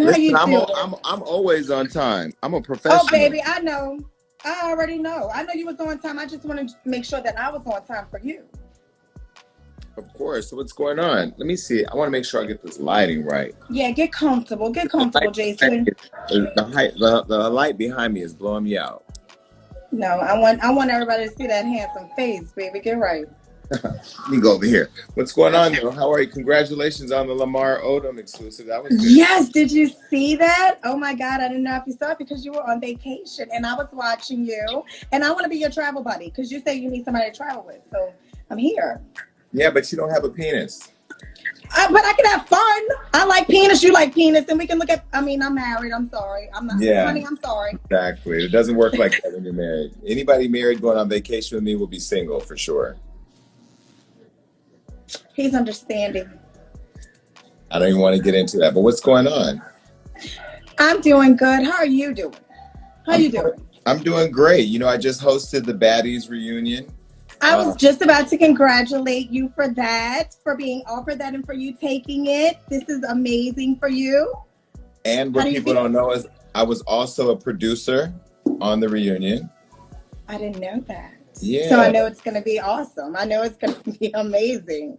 How Listen, you doing? I'm always on time. I'm a Oh, professional. baby, I know. I already know. I know you was on time. I just want to make sure that I was on time for you. Of course. So what's going on? Let me see. I want to make sure I get this lighting right. Yeah, get comfortable. Get The comfortable, light, Jason. the light behind me is blowing me out. No, I want everybody to see that handsome face, baby. Get right. Let me go over here. What's going on, though? How are you? Congratulations on the Lamar Odom exclusive. That was good. Yes, did you see that? Oh my God, I didn't know if you saw it because you were on vacation and I was watching you. And I want to be your travel buddy because you say you need somebody to travel with. So I'm here. Yeah, but you don't have a penis. But I can have fun. I like penis. You like penis. And we can look at, I mean, I'm married. I'm sorry. I'm not, Yeah. honey, I'm sorry. Exactly. It doesn't work like that when you're married. Anybody married going on vacation with me will be single for sure. He's understanding. I don't even want to get into that. But what's going on? I'm doing good. How are you doing? How you doing? I'm doing great. You know, I just hosted the Baddies reunion. I was just about to congratulate you for that, for being offered that and for you taking it. This is amazing for you. And what people don't know is I was also a producer on the reunion. I didn't know that. Yeah. So I know it's going to be awesome. I know it's going to be amazing.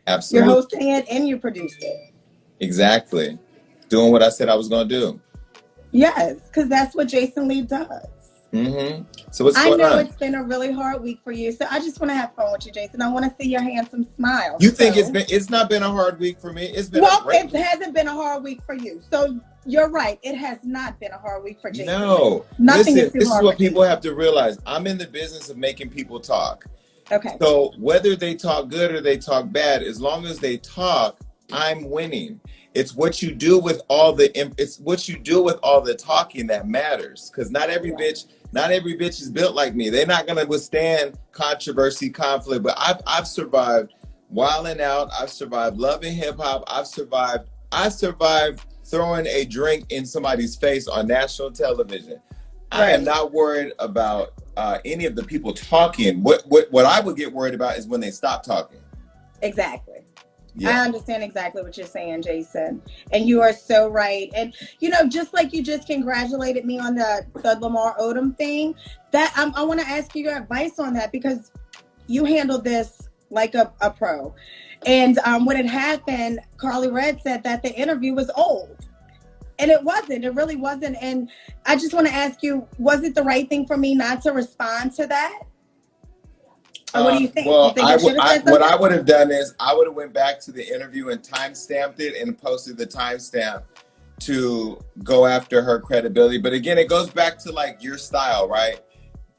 Absolutely. You're hosting it and you produced it. Exactly. Doing what I said I was going to do. Yes, because that's what Jason Lee does. Mm-hmm. So what's going on? I know it's been a really hard week for you, so I just want to have fun with you, Jason. I want to see your handsome smile. You think it's not been a hard week for me? It's been it hasn't been a hard week for you. So you're right. It has not been a hard week for Jason. No. Nothing Listen, is too hard. This is what people have to realize. I'm in the business of making people talk. Okay. So whether they talk good or they talk bad, as long as they talk, I'm winning. It's what you do with all the talking that matters. Because not every bitch is built like me. They're not gonna withstand controversy, conflict. But I've survived wilding out. I've survived loving hip hop. I survived throwing a drink in somebody's face on national television. Right. I am not worried about any of the people talking. What I would get worried about is when they stop talking. Exactly. Yeah. I understand exactly what you're saying, Jason. And you are so right. And, you know, just like you just congratulated me on the Lamar Odom thing, that I want to ask you your advice on that because you handled this like a pro. And when it happened, Carly Red said that the interview was old. And it wasn't. It really wasn't. And I just want to ask you, was it the right thing for me not to respond to that? What do you think? Well, you think what I would have done is I would have went back to the interview and time-stamped it and posted the timestamp to go after her credibility. But again, it goes back to like your style, right?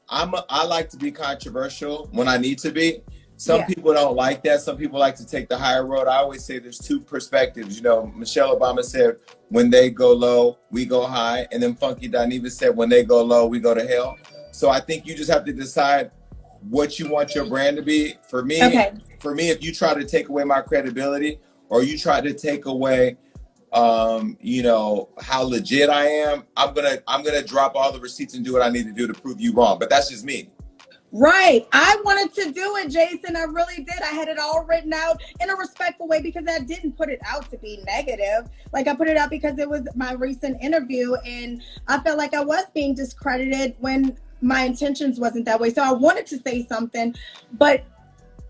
I like to be controversial when I need to be. Some people don't like that. Some people like to take the higher road. I always say there's two perspectives. You know, Michelle Obama said, when they go low, we go high. And then Funky Dineva said, when they go low, we go to hell. So I think you just have to decide what you want your brand to be. For me, if you try to take away my credibility or you try to take away you know, how legit I am, I'm gonna drop all the receipts and do what I need to do to prove you wrong. But that's just me. Right. I wanted to do it, Jason. I really did. I had it all written out in a respectful way because I didn't put it out to be negative. Like I put it out because it was my recent interview and I felt like I was being discredited when my intentions wasn't that way. So I wanted to say something, but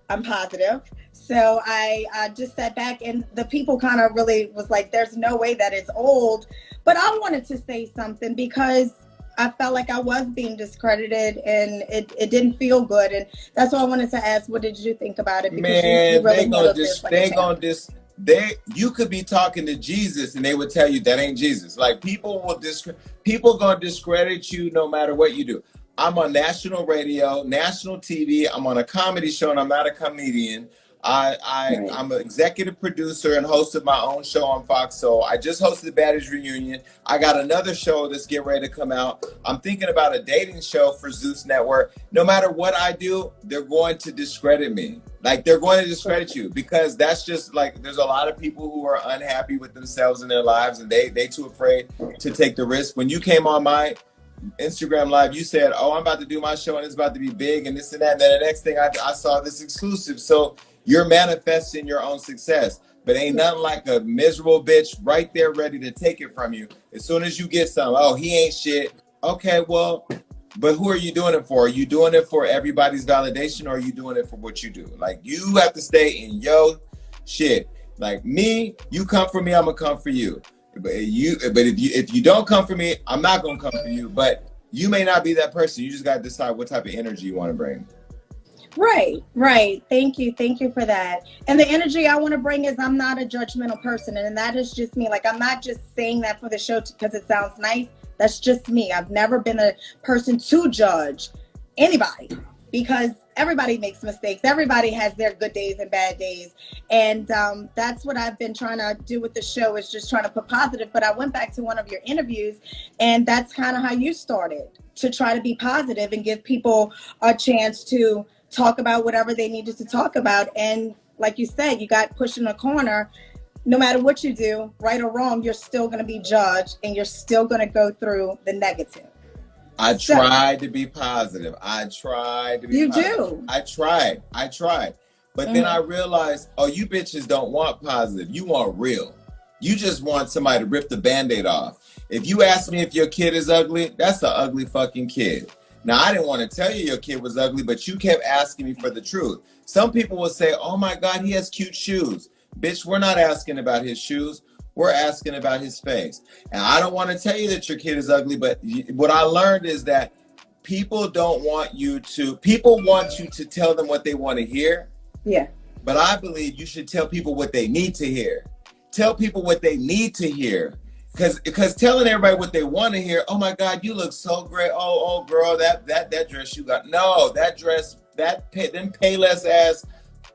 I'm positive. So I just sat back and the people kind of really was like, there's no way that it's old. But I wanted to say something because I felt like I was being discredited and it didn't feel good. And that's why I wanted to ask, what did you think about it? Because you could be talking to Jesus and they would tell you that ain't Jesus. Like people gonna discredit you no matter what you do. I'm on national radio, national TV. I'm on a comedy show and I'm not a comedian. I'm an executive producer and host of my own show on Fox. So I just hosted the Baddies reunion. I got another show that's getting ready to come out. I'm thinking about a dating show for Zeus Network. No matter what I do, they're going to discredit me. Like they're going to discredit you because that's just like, there's a lot of people who are unhappy with themselves and their lives and they too afraid to take the risk. When you came on my Instagram live, you said, oh, I'm about to do my show and it's about to be big and this and that. And then the next thing I saw this exclusive. So you're manifesting your own success. but ain't nothing like a miserable bitch right there ready to take it from you. As soon as you get some, oh, he ain't shit. Okay, well, but who are you doing it for? Are you doing it for everybody's validation, or are you doing it for what you do? Like, you have to stay in your shit. Like me, you come for me, I'm gonna come for you. But if you don't come for me, I'm not gonna come for you. But you may not be that person. You just gotta decide what type of energy you want to bring. Right. Thank you for that. And the energy I want to bring is I'm not a judgmental person, and that is just me. Like, I'm not just saying that for the show because it sounds nice. That's just me. I've never been a person to judge anybody, because everybody makes mistakes. Everybody has their good days and bad days. And that's what I've been trying to do with the show, is just trying to put positive. But I went back to one of your interviews, and that's kind of how you started, to try to be positive and give people a chance to talk about whatever they needed to talk about. And like you said, you got pushed in a corner. No matter what you do, right or wrong, you're still going to be judged, and you're still going to go through the negative. I tried to be positive. I tried to be You positive. do. I tried. But then I realized, oh, you bitches don't want positive. You want real. You just want somebody to rip the Band-Aid off. If you ask me if your kid is ugly, that's an ugly fucking kid. Now, I didn't want to tell you your kid was ugly, but you kept asking me for the truth. Some people will say, oh my God, he has cute shoes. Bitch, we're not asking about his shoes. We're asking about his face. And I don't want to tell you that your kid is ugly, but what I learned is that people want you to tell them what they want to hear. Yeah. But I believe you should tell people what they need to hear. Tell people what they need to hear. Because telling everybody what they want to hear, oh my God, you look so great. Oh girl, that dress you got. No, that dress, them Payless ass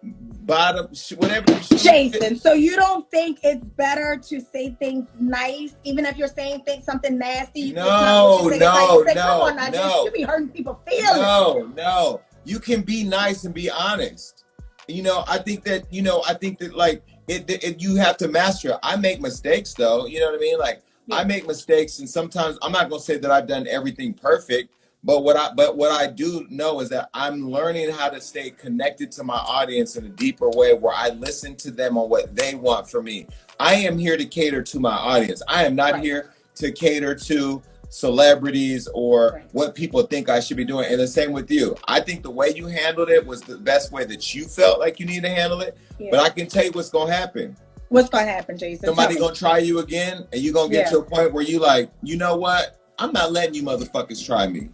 bottom, whatever. Jason, so you don't think it's better to say things nice, even if you're saying something nasty? No. Come on now, you be hurting people's feelings. No. You can be nice and be honest. I think that like it you have to master it. I make mistakes though. You know what I mean? Like, yeah. I make mistakes, and sometimes I'm not gonna say that I've done everything perfect. But what I do know is that I'm learning how to stay connected to my audience in a deeper way, where I listen to them on what they want from me. I am here to cater to my audience. I am not here to cater to celebrities or what people think I should be doing. And the same with you. I think the way you handled it was the best way that you felt like you need to handle it. Yeah. But I can tell you what's going to happen. What's going to happen, Jason? Somebody going to try you again, and you're going to get to a point where you like, you know what? I'm not letting you motherfuckers try me.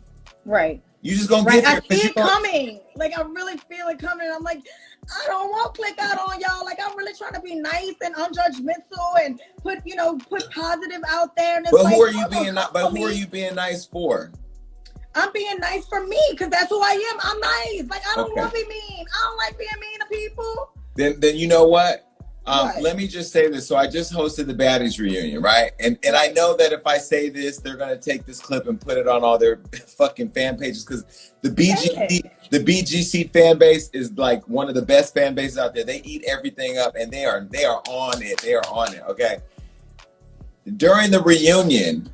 Right. You just gonna get there. I see it coming. Like, I really feel it coming. I'm like, I don't want to click out on y'all. Like, I'm really trying to be nice and unjudgmental and put positive out there. And it's who are you being nice for? I'm being nice for me, because that's who I am. I'm nice. Like, I don't want to be mean. I don't like being mean to people. Then you know what? Let me just say this. So I just hosted the Baddies reunion, right? And I know that if I say this, they're gonna take this clip and put it on all their fucking fan pages, because the BGC fan base is like one of the best fan bases out there. They eat everything up, and they are on it. They are on it. Okay. During the reunion,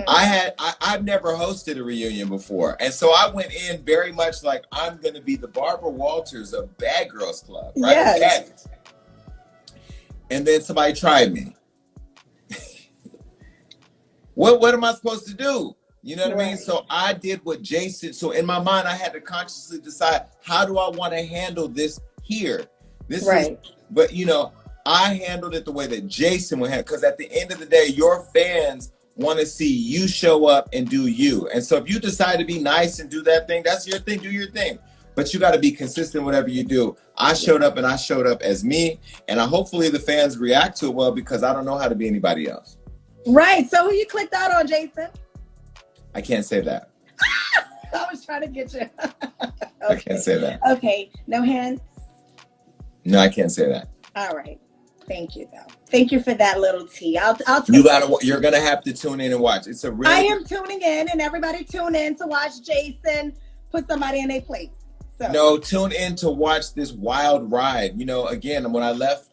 I've never hosted a reunion before, and so I went in very much like I'm gonna be the Barbara Walters of Bad Girls Club, right? Yes. And then somebody tried me. What am I supposed to do? You know what I mean? So I did what Jason. So in my mind, I had to consciously decide, how do I want to handle this here? But I handled it the way that Jason would handle, because at the end of the day, your fans want to see you show up and do you. And so if you decide to be nice and do that thing, that's your thing. Do your thing. But you got to be consistent whatever you do. I showed up, and I showed up as me, and hopefully the fans react to it well, because I don't know how to be anybody else. Right. So who you clicked out on, Jason? I can't say that. I was trying to get you. Okay. I can't say that. Okay. No hands? No, I can't say that. All right. Thank you, though. Thank you for that little tea. I'll You're gonna have to tune in and watch. It's a really. I am tuning in, and everybody tune in to watch Jason put somebody in their place. So. No, tune in to watch this wild ride. Again, when I left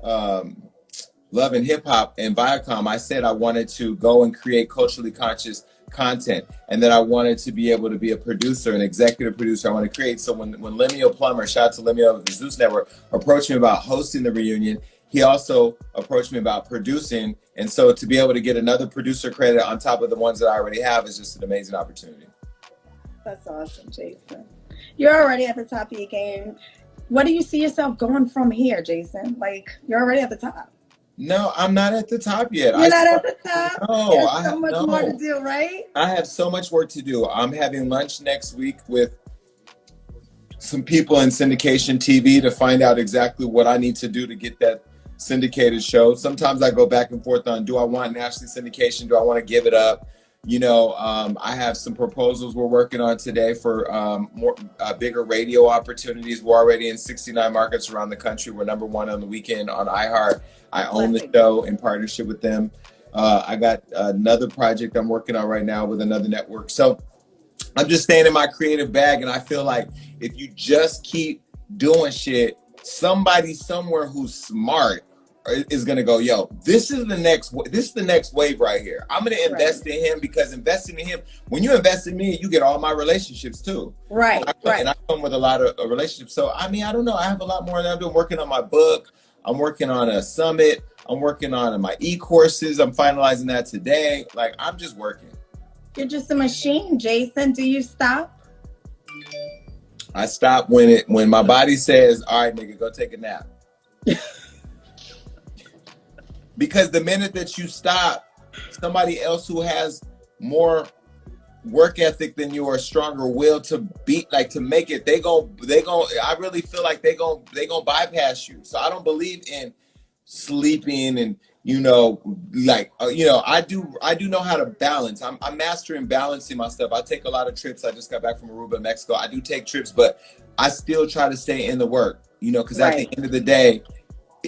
Love and Hip Hop and Viacom, I said I wanted to go and create culturally conscious content, and that I wanted to be able to be a producer, an executive producer. I want to create. So when Lemuel Plummer, shout out to Lemuel of the Zeus Network, approached me about hosting the reunion, he also approached me about producing. And so to be able to get another producer credit on top of the ones that I already have is just an amazing opportunity. That's awesome, Jason. You're already at the top of your game. What do you see yourself going from here, Jason? Like, you're already at the top. No, I'm not at the top yet. You're not at the top? No, There's so much more to do, right? I have so much work to do. I'm having lunch next week with some people in syndication TV to find out exactly what I need to do to get that syndicated show. Sometimes I go back and forth on, do I want national syndication? Do I want to give it up? You know, I have some proposals we're working on today for more bigger radio opportunities. We're already in 69 markets around the country. We're number one on the weekend on iHeart. I own the show in partnership with them. I got another project I'm working on right now with another network. So I'm just staying in my creative bag, and I feel like if you just keep doing shit, somebody somewhere who's smart is gonna go, yo, this is the next wave right here. I'm gonna invest in him, because investing in him, when you invest in me, you get all my relationships too. Right. And I come with a lot of relationships. So I mean, I don't know. I have a lot more that I've been working on my book. I'm working on a summit. I'm working on my e-courses. I'm finalizing that today. Like, I'm just working. You're just a machine, Jason. Do you stop? I stop when my body says, all right, nigga, go take a nap. Because the minute that you stop, somebody else who has more work ethic than you or stronger will to beat, like, to make it, they gon' I really feel like they gon' bypass you. So I don't believe in sleeping and, you know, like, I do know how to balance. I'm mastering balancing myself. I take a lot of trips. I just got back from Aruba, Mexico. I do take trips, but I still try to stay in the work, you know, because at the end of the day,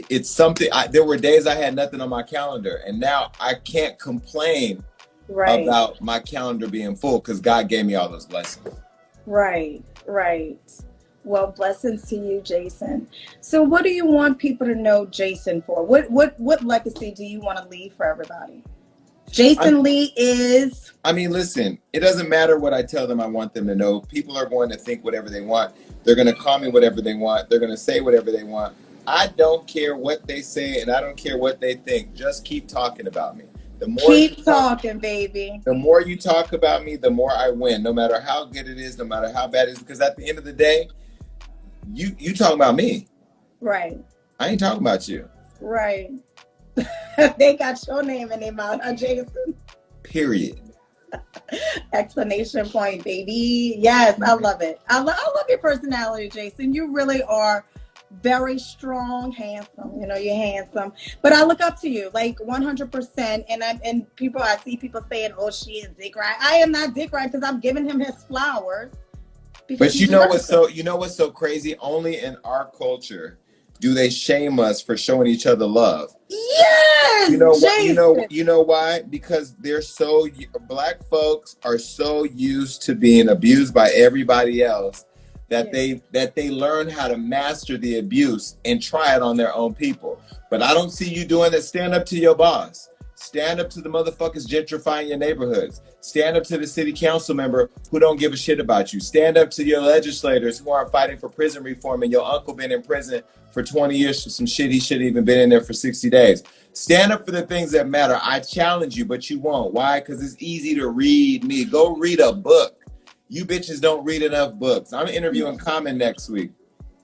it's something. There were days I had nothing on my calendar, and now I can't complain about my calendar being full, because God gave me all those blessings. Right. Well, blessings to you, Jason. So what do you want people to know Jason for? What legacy do you want to leave for everybody? Jason Lee is... I mean, listen, it doesn't matter what I tell them I want them to know. People are going to think whatever they want. They're going to call me whatever they want. They're going to say whatever they want. I don't care what they say, and I don't care what they think. Just keep talking about me. The more keep talking, baby. The more you talk about me, the more I win. No matter how good it is, no matter how bad it is, because at the end of the day, you talking about me. Right. I ain't talking about you. Right. They got your name in their mouth, Jason. Period. Explanation point, baby. Yes, I love it. I love your personality, Jason. You really are very strong, handsome. You know, you're handsome. But I look up to you, like 100%. And I see people saying, "Oh, she is dick right." I am not dick right, because I'm giving him his flowers. But you know what's so crazy? Only in our culture do they shame us for showing each other love. Yes. You know what? You know why? Because Black folks are so used to being abused by everybody else that they learn how to master the abuse and try it on their own people. But I don't see you doing that. Stand up to your boss. Stand up to the motherfuckers gentrifying your neighborhoods. Stand up to the city council member who don't give a shit about you. Stand up to your legislators who aren't fighting for prison reform, and your uncle been in prison for 20 years for some shit he shouldn't even been in there for 60 days. Stand up for the things that matter. I challenge you, but you won't. Why? Because it's easy to read me. Go read a book. You bitches don't read enough books. I'm interviewing Common next week.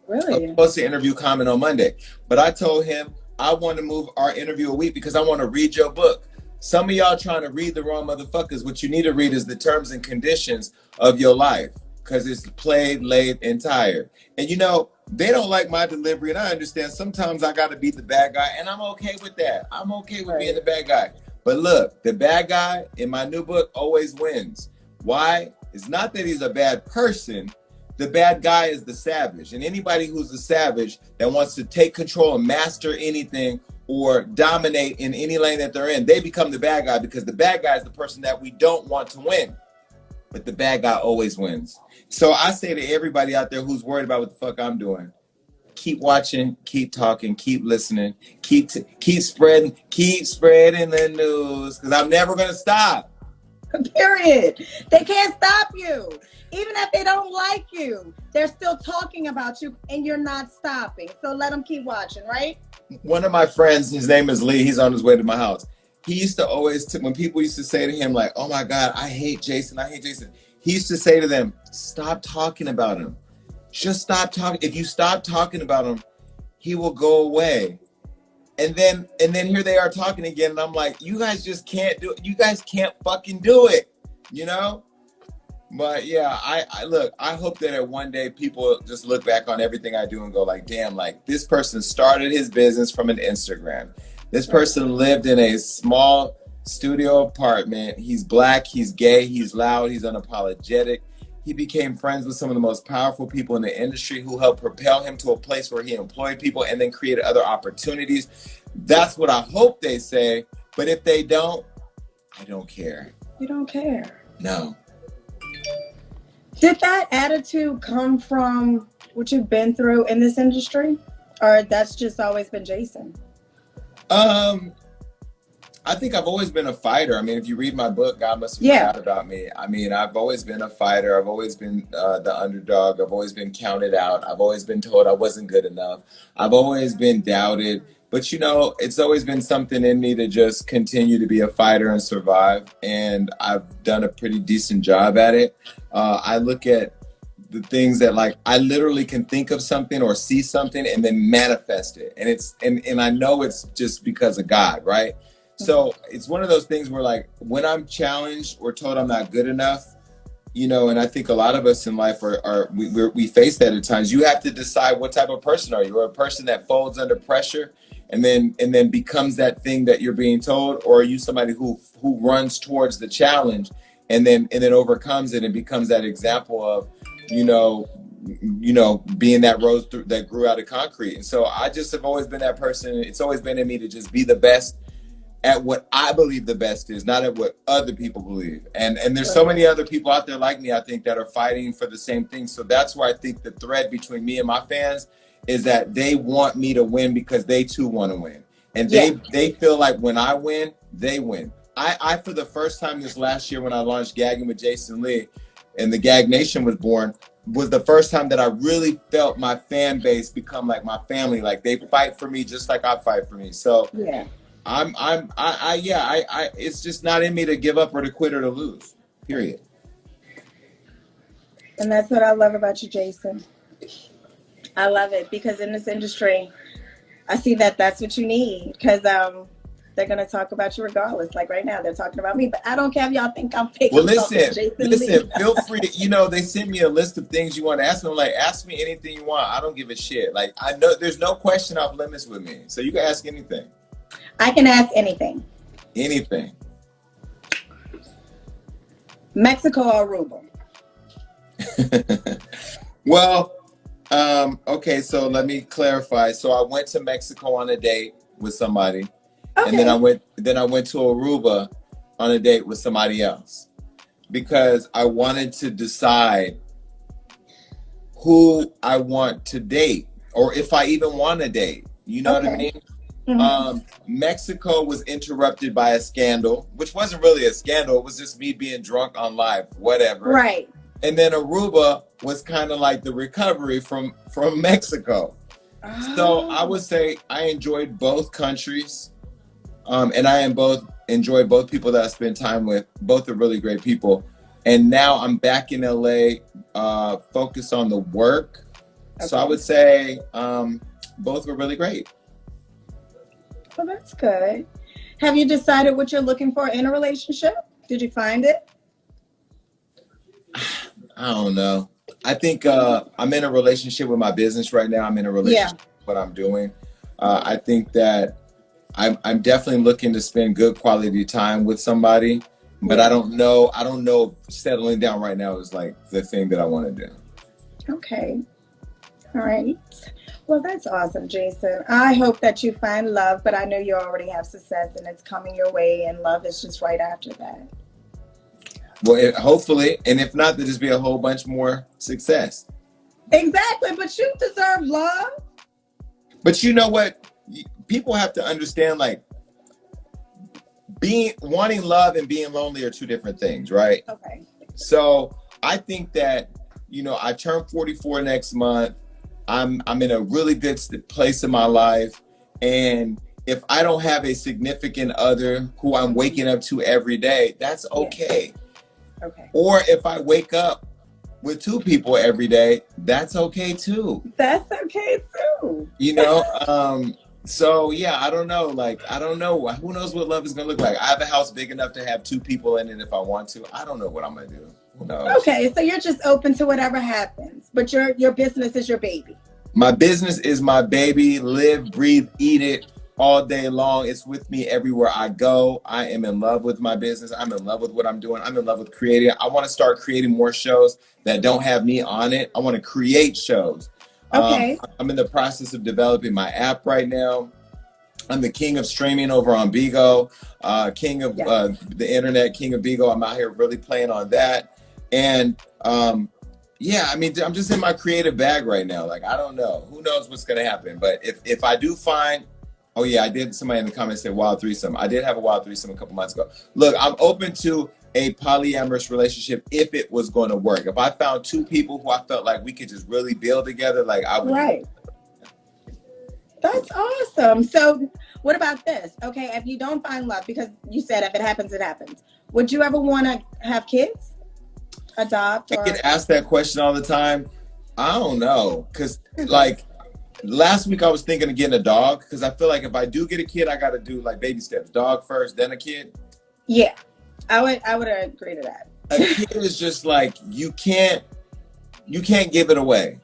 Really? I'm supposed to interview Common on Monday. But I told him I want to move our interview a week because I want to read your book. Some of y'all trying to read the wrong motherfuckers. What you need to read is the terms and conditions of your life, because it's played, laid, and tired. And you know, they don't like my delivery, and I understand sometimes I got to be the bad guy, and I'm okay with that. I'm okay with being the bad guy. But look, the bad guy in my new book always wins. Why? It's not that he's a bad person. The bad guy is the savage. And anybody who's a savage that wants to take control and master anything or dominate in any lane that they're in, they become the bad guy, because the bad guy is the person that we don't want to win. But the bad guy always wins. So I say to everybody out there who's worried about what the fuck I'm doing, keep watching, keep talking, keep listening, keep spreading the news, because I'm never going to stop. Period. They can't stop you. Even if they don't like you, they're still talking about you and you're not stopping. So let them keep watching, right? One of my friends, his name is Lee. He's on his way to my house. He used to always, when people used to say to him, like, oh my God, I hate Jason. I hate Jason. He used to say to them, stop talking about him. Just stop talking. If you stop talking about him, he will go away. And then here they are talking again. And I'm like, you guys just can't do it. You guys can't fucking do it, you know? But yeah, I look, I hope that at one day people just look back on everything I do and go like, damn, like this person started his business from an Instagram. This person lived in a small studio apartment. He's black, he's gay, he's loud, he's unapologetic. He became friends with some of the most powerful people in the industry who helped propel him to a place where he employed people and then created other opportunities. That's what I hope they say. But if they don't, I don't care. You don't care. No. Did that attitude come from what you've been through in this industry? Or that's just always been Jason? I think I've always been a fighter. I mean, if you read my book, God Must Have Forgot About Me. I mean, I've always been a fighter. I've always been the underdog. I've always been counted out. I've always been told I wasn't good enough. I've always been doubted. But, you know, it's always been something in me to just continue to be a fighter and survive. And I've done a pretty decent job at it. I look at the things that, like, I literally can think of something or see something and then manifest it. And it's and I know it's just because of God, right? So it's one of those things where, like, when I'm challenged or told I'm not good enough, you know, and I think a lot of us in life we face that at times. You have to decide what type of person are you. Are a person that folds under pressure and then becomes that thing that you're being told, or are you somebody who runs towards the challenge and then overcomes it and becomes that example of, you know, being that rose that grew out of concrete. And so I just have always been that person. It's always been in me to just be the best at what I believe the best is, not at what other people believe. And there's so many other people out there like me, I think, that are fighting for the same thing. So that's why I think the thread between me and my fans is that they want me to win because they too want to win. And they feel like when I win, they win. I for the first time this last year when I launched Gagging with Jason Lee and the Gag Nation was born, was the first time that I really felt my fan base become like my family. Like they fight for me just like I fight for me. So yeah. It's just not in me to give up or to quit or to lose, period. And that's what I love about you, Jason. I love it because in this industry, I see that that's what you need because they're going to talk about you regardless. Like right now, they're talking about me, but I don't care if y'all think I'm fake. Well, listen, feel free to, you know, they send me a list of things you want to ask me. I'm like, ask me anything you want. I don't give a shit. Like, I know there's no question off limits with me. So you can ask anything. I can ask anything. Anything. Mexico or Aruba? Well, okay, so let me clarify. So I went to Mexico on a date with somebody. Okay. And then I went to Aruba on a date with somebody else because I wanted to decide who I want to date or if I even want to date. You know what I mean? Mm-hmm. Mexico was interrupted by a scandal, which wasn't really a scandal. It was just me being drunk on live, whatever. Right. And then Aruba was kind of like the recovery from Mexico. Oh. So I would say I enjoyed both countries. And I enjoy both people that I spent time with. Both are really great people. And now I'm back in LA, focused on the work. Okay. So I would say both were really great. Well, that's good. Have you decided what you're looking for in a relationship? Did you find it? I don't know. I think I'm in a relationship with my business right now. I'm in a relationship with what I'm doing. I think that I'm definitely looking to spend good quality time with somebody, but I don't know if settling down right now is like the thing that I want to do. Okay. All right. Well, that's awesome, Jason. I hope that you find love, but I know you already have success and it's coming your way and love is just right after that. Well, hopefully, and if not, there'll just be a whole bunch more success. Exactly, but you deserve love. But you know what? People have to understand, like, wanting love and being lonely are two different things, right? Okay. So I think that, you know, I turn 44 next month. I'm in a really good place in my life. And if I don't have a significant other who I'm waking up to every day, that's okay. Yeah. Okay. Or if I wake up with two people every day, that's okay too. That's okay too. You know, so yeah, I don't know. Like, I don't know. Who knows what love is gonna look like? I have a house big enough to have two people in it if I want to. I don't know what I'm gonna do. Who knows? Okay, so you're just open to whatever happens, but your business is your baby. My business is my baby. Live, breathe, eat it all day long. It's with me everywhere I go. I am in love with my business. I'm in love with what I'm doing. I'm in love with creating. I want to start creating more shows that don't have me on it. I want to create shows. Okay. I'm in the process of developing my app right now. I'm the king of streaming over on Bigo, king of the internet, king of Bigo. I'm out here really playing on that. And yeah, I mean, I'm just in my creative bag right now. Like, I don't know. Who knows what's going to happen? But if I do find, oh yeah, I did. Somebody in the comments said wild threesome. I did have a wild threesome a couple months ago. Look, I'm open to a polyamorous relationship if it was going to work. If I found two people who I felt like we could just really build together, like I would. Right. That's awesome. So what about this? Okay, if you don't find love, because you said if it happens, it happens. Would you ever want to have kids? Adopt? Or... I get asked that question all the time. I don't know. Because like last week I was thinking of getting a dog because I feel like if I do get a kid, I got to do like baby steps. Dog first, then a kid. Yeah, I would agree to that. A kid is just like, you can't give it away.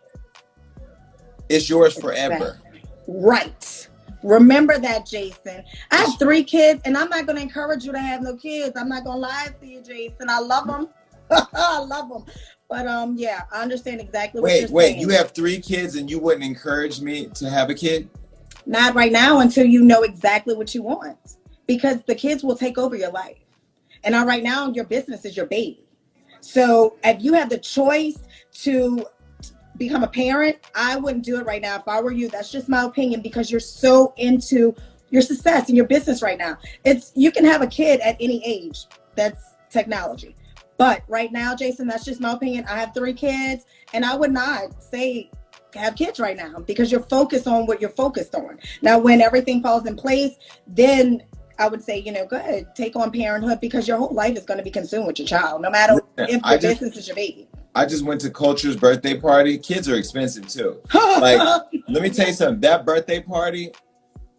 It's yours forever. Right. Remember that, Jason. I have 3 kids, and I'm not going to encourage you to have no kids. I'm not going to lie to you, Jason. I love them. I love them. But yeah, I understand exactly what you're saying. Wait, you have 3 kids and you wouldn't encourage me to have a kid? Not right now until you know exactly what you want. Because the kids will take over your life. And right now, your business is your baby. So if you have the choice to become a parent, I wouldn't do it right now. If I were you, that's just my opinion, because you're so into your success in your business right now. You can have a kid at any age. That's technology. But right now, Jason, that's just my opinion. I have 3 kids, and I would not say have kids right now because you're focused on what you're focused on. Now, when everything falls in place, then I would say, go ahead, take on parenthood, because your whole life is going to be consumed with your child, no matter if your business is your baby. I just went to Culture's birthday party. Kids are expensive too. Like, let me tell you something. That birthday party,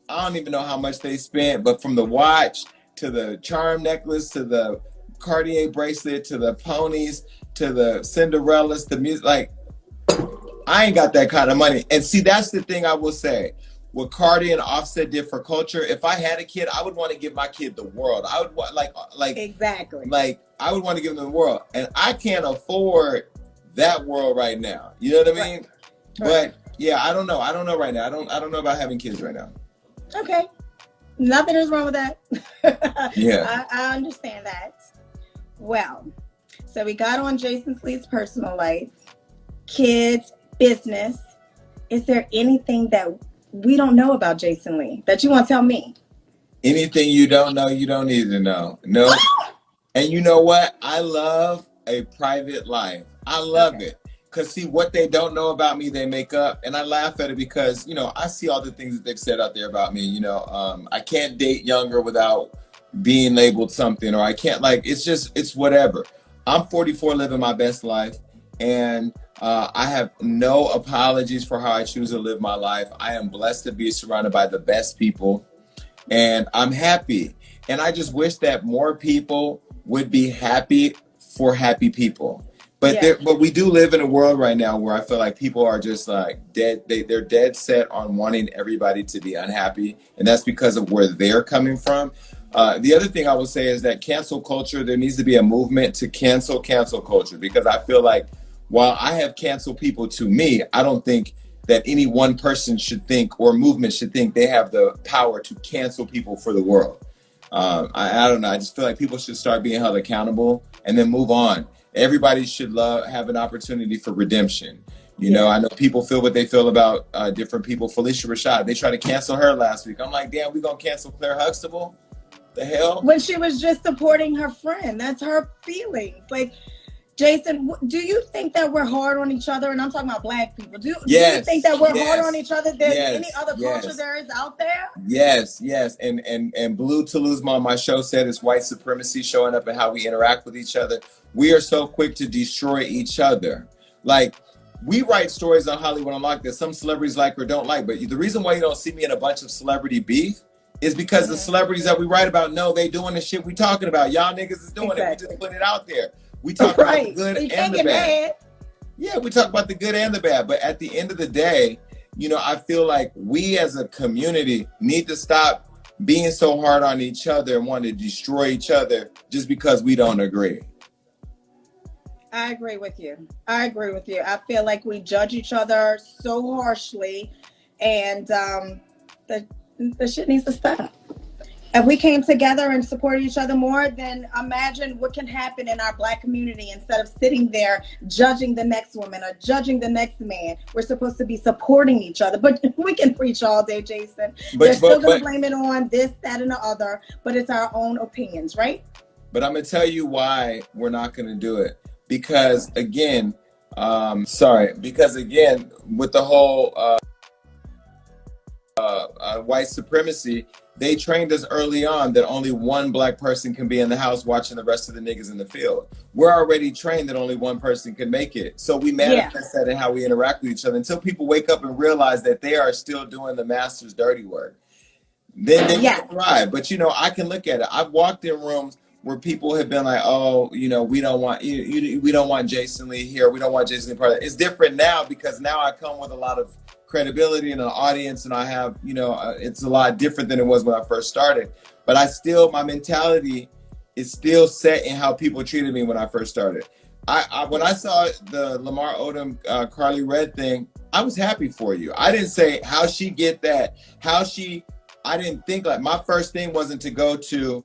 I don't even know how much they spent, but from the watch to the charm necklace to the Cartier bracelet to the ponies to the Cinderellas, the music, like, I ain't got that kind of money. And see, that's the thing I will say. What Cardi and Offset did for Culture, if I had a kid, I would want to give my kid the world. I would want exactly. Like, I would want to give them the world, and I can't afford that world right now. You know what I mean? Right. But yeah, I don't know. I don't know right now. I don't know about having kids right now. Okay, nothing is wrong with that. Yeah, I understand that. Well, so we got on Jason Fleet's personal life, kids, business. Is there anything that we don't know about Jason Lee that you want to tell me? Anything you don't know, you don't need to know. No. And you know what? I love a private life. I love it. Because see, what they don't know about me, they make up. And I laugh at it because, I see all the things that they've said out there about me. I can't date younger without being labeled something, or I can't, it's whatever. I'm 44, living my best life. And I have no apologies for how I choose to live my life. I am blessed to be surrounded by the best people, and I'm happy. And I just wish that more people would be happy for happy people. But but we do live in a world right now where I feel like people are just like dead. They're dead set on wanting everybody to be unhappy, and that's because of where they're coming from. The other thing I would say is that cancel culture, there needs to be a movement to cancel culture, because I feel like while I have canceled people to me, I don't think that any one person should think, or movement should think, they have the power to cancel people for the world. I don't know. I just feel like people should start being held accountable and then move on. Everybody should have an opportunity for redemption. I know people feel what they feel about different people. Felicia Rashad, they tried to cancel her last week. I'm like, damn, we gonna cancel Claire Huxtable? The hell? When she was just supporting her friend. That's her feelings. Like, Jason, do you think that we're hard on each other? And I'm talking about Black people. Do you think that we're hard on each other than any other culture there is out there? Yes. And Blue Toulouse on my show said it's white supremacy showing up in how we interact with each other. We are so quick to destroy each other. Like, we write stories on Hollywood Unlocked that some celebrities like or don't like, but the reason why you don't see me in a bunch of celebrity beef is because the celebrities that we write about know they doing the shit we talking about. Y'all niggas is doing it. We just put it out there. We talk about the good and the bad. Yeah, we talk about the good and the bad. But at the end of the day, you know, I feel like we as a community need to stop being so hard on each other and want to destroy each other just because we don't agree. I agree with you. I feel like we judge each other so harshly, and the shit needs to stop. If we came together and supported each other more, then imagine what can happen in our Black community. Instead of sitting there judging the next woman or judging the next man, we're supposed to be supporting each other. But we can preach all day, Jason. They're still going to blame it on this, that, and the other, but it's our own opinions, right? But I'm going to tell you why we're not going to do it. Because again, with the whole white supremacy, they trained us early on that only one Black person can be in the house watching the rest of the niggas in the field. We're already trained that only one person can make it. So we manifest that in how we interact with each other until people wake up and realize that they are still doing the master's dirty work. Then they can thrive. But, you know, I can look at it. I've walked in rooms where people have been like, oh, you know, we don't want we don't want Jason Lee here. We don't want Jason Lee part of it. It's different now because now I come with a lot of credibility and an audience, and I have, you know, it's a lot different than it was when I first started. But my mentality is still set in how people treated me when I first started. When I saw the Lamar Odom, Carly Red thing, I was happy for you. I didn't say how she get that, I didn't think, like, my first thing wasn't to go to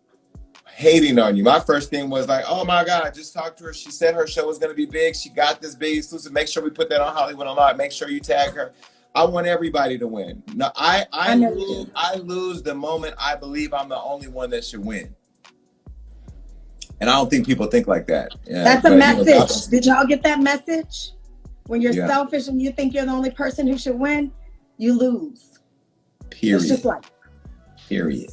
hating on you. My first thing was like, oh my God, I just talked to her. She said her show was going to be big. She got this big exclusive. Make sure we put that on Hollywood Unlocked. Make sure you tag her. I want everybody to win. No, I lose the moment I believe I'm the only one that should win. And I don't think people think like that. Yeah, that's a message. Did y'all get that message? When you're selfish and you think you're the only person who should win, you lose. Period. It's just like. Period.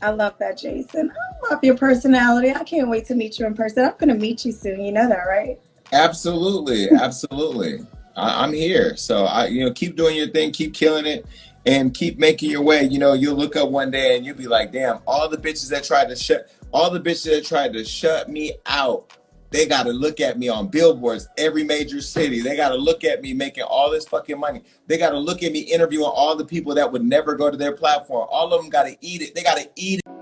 I love that, Jason. I love your personality. I can't wait to meet you in person. I'm going to meet you soon. You know that, right? Absolutely. Absolutely. I'm here. So keep doing your thing, keep killing it, and keep making your way. You know, you'll look up one day and you'll be like, damn, all the bitches that tried to shut me out, they got to look at me on billboards, every major city. They got to look at me making all this fucking money. They got to look at me interviewing all the people that would never go to their platform. All of them got to eat it. They got to eat it.